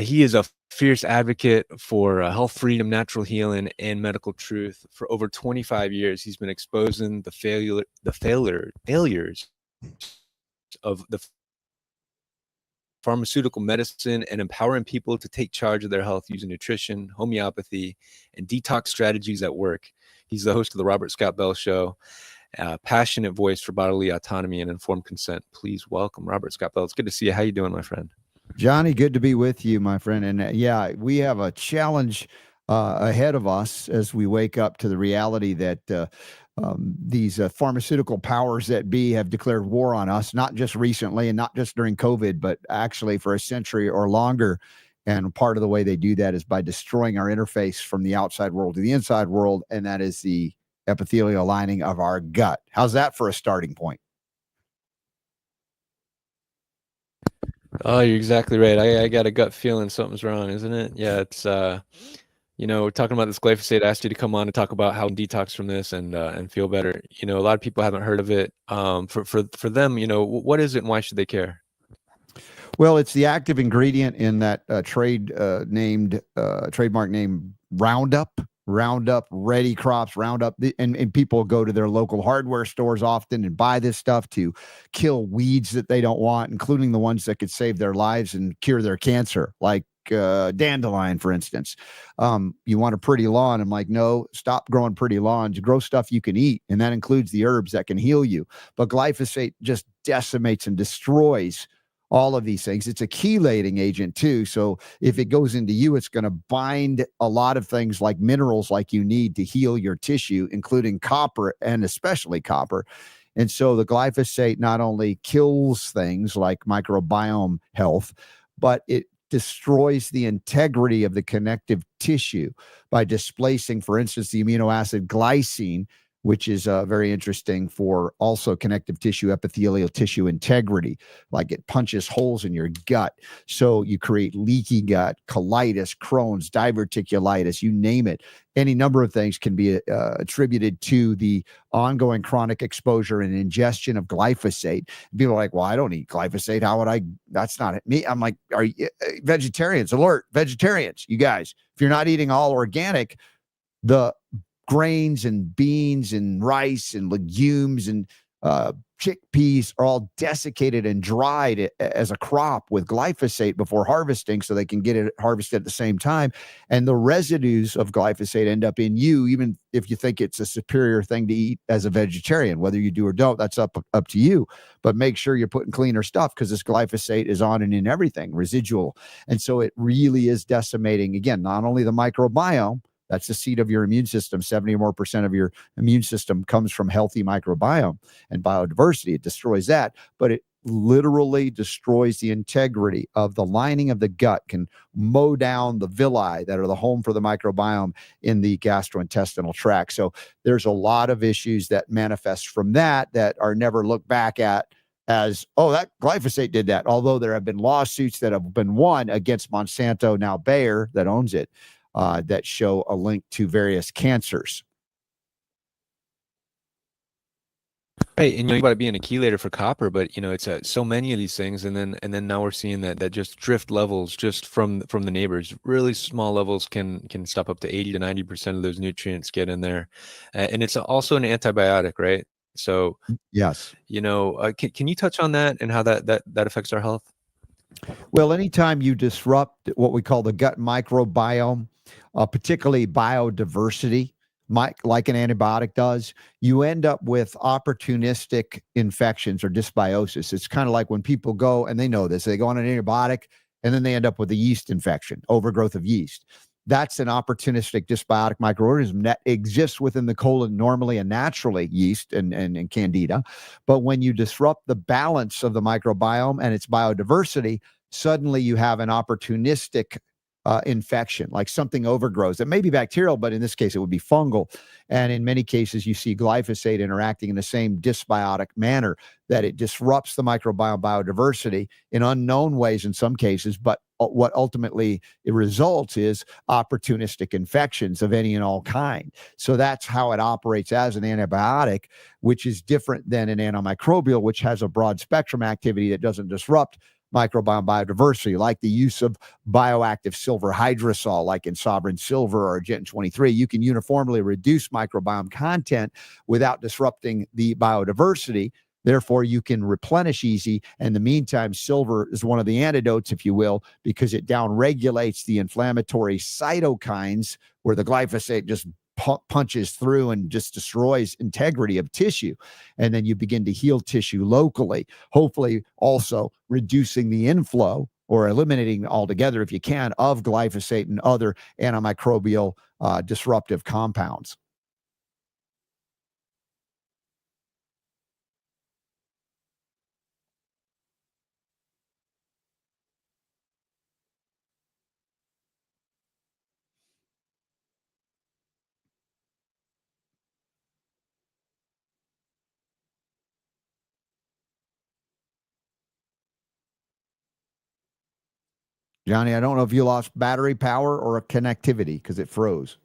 He is a fierce advocate for health freedom, natural healing, and medical truth. For over 25 years, he's been exposing failures of the pharmaceutical medicine and empowering people to take charge of their health using nutrition, homeopathy, and detox strategies at work. He's the host of the Robert Scott Bell Show, passionate voice for bodily autonomy and informed consent. Please welcome Robert Scott Bell. It's good to see you. How you doing, my friend? Johnny, good to be with you, my friend. And yeah, we have a challenge ahead of us as we wake up to the reality that these pharmaceutical powers that be have declared war on us, not just recently and not just during COVID, but actually for a century or longer. And part of the way they do that is by destroying our interface from the outside world to the inside world, and that is the epithelial lining of our gut. How's that for a starting point? Oh, you're exactly right. I got a gut feeling something's wrong, isn't it? Yeah, it's we're talking about this glyphosate. I asked you to come on and talk about how to detox from this and feel better. A lot of people haven't heard of it. For them, what is it and why should they care? Well, it's the active ingredient in that trademark named Roundup. Roundup Ready Crops, Roundup, and people go to their local hardware stores often and buy this stuff to kill weeds that they don't want, including the ones that could save their lives and cure their cancer, like dandelion, for instance. You want a pretty lawn? I'm like, no, stop growing pretty lawns. Grow stuff you can eat, and that includes the herbs that can heal you. But glyphosate just decimates and destroys all of these things. It's a chelating agent too. So if it goes into you, it's going to bind a lot of things like minerals like you need to heal your tissue, including copper and especially copper. And so the glyphosate not only kills things like microbiome health, but it destroys the integrity of the connective tissue by displacing, for instance, the amino acid glycine, which is very interesting for also connective tissue, epithelial tissue integrity. Like it punches holes in your gut. So you create leaky gut, colitis, Crohn's, diverticulitis, you name it. Any number of things can be attributed to the ongoing chronic exposure and ingestion of glyphosate. People are like, well, I don't eat glyphosate. How would I? That's not me. I'm like, are you vegetarians? Alert, vegetarians, you guys. If you're not eating all organic, the grains and beans and rice and legumes and chickpeas are all desiccated and dried as a crop with glyphosate before harvesting so they can get it harvested at the same time. And the residues of glyphosate end up in you, even if you think it's a superior thing to eat as a vegetarian. Whether you do or don't, that's up to you. But make sure you're putting cleaner stuff because this glyphosate is on and in everything, residual. And so it really is decimating, again, not only the microbiome, that's the seat of your immune system. 70 or more % of your immune system comes from healthy microbiome and biodiversity. It destroys that, but it literally destroys the integrity of the lining of the gut, can mow down the villi that are the home for the microbiome in the gastrointestinal tract. So there's a lot of issues that manifest from that are never looked back at as, oh, that glyphosate did that. Although there have been lawsuits that have been won against Monsanto, now Bayer, that owns it, that show a link to various cancers. Right, and you about it being a chelator for copper, but it's so many of these things, and then now we're seeing that just drift levels just from the neighbors. Really small levels can stop up to 80 to 90% of those nutrients get in there, and it's also an antibiotic, right? So yes, can you touch on that and how that affects our health? Well, anytime you disrupt what we call the gut microbiome, particularly biodiversity, like an antibiotic does, you end up with opportunistic infections or dysbiosis. It's kind of like when people go, and they know this, they go on an antibiotic and then they end up with a yeast infection, overgrowth of yeast. That's an opportunistic dysbiotic microorganism that exists within the colon normally and naturally, yeast and candida. But when you disrupt the balance of the microbiome and its biodiversity, suddenly you have an opportunistic infection, like something overgrows. It may be bacterial, but in this case, it would be fungal. And in many cases, you see glyphosate interacting in the same dysbiotic manner, that it disrupts the microbiome biodiversity in unknown ways in some cases. But what ultimately it results is opportunistic infections of any and all kind. So that's how it operates as an antibiotic, which is different than an antimicrobial, which has a broad spectrum activity that doesn't disrupt microbiome biodiversity, like the use of bioactive silver hydrosol, like in Sovereign Silver or Argentyn 23. You can uniformly reduce microbiome content without disrupting the biodiversity. Therefore, you can replenish easy. In the meantime, silver is one of the antidotes, if you will, because it downregulates the inflammatory cytokines where the glyphosate just punches through and just destroys integrity of tissue. And then you begin to heal tissue locally, hopefully also reducing the inflow or eliminating altogether, if you can, of glyphosate and other antimicrobial disruptive compounds. Johnny, I don't know if you lost battery power or connectivity because it froze.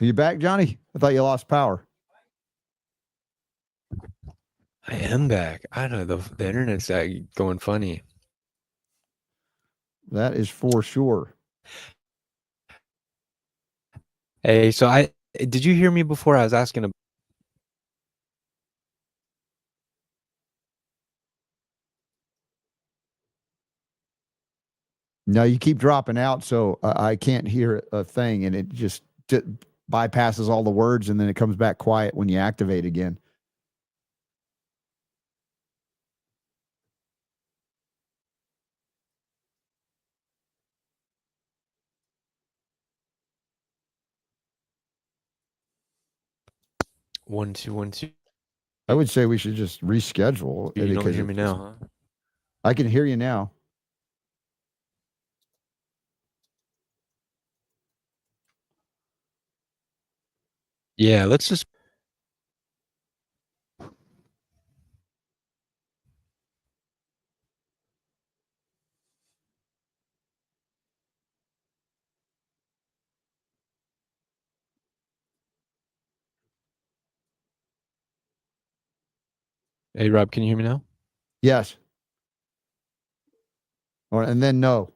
Are you back, Johnny? I thought you lost power. I am back. I don't know, the internet's going funny. That is for sure. Hey, so did you hear me before? I was asking about. No, you keep dropping out, so I can't hear a thing, and it just bypasses all the words, and then it comes back quiet when you activate again. One, two, one, two. I would say we should just reschedule. You don't because hear me now, huh? I can hear you now. Yeah, let's just. Hey, Rob, can you hear me now? Yes. And then no.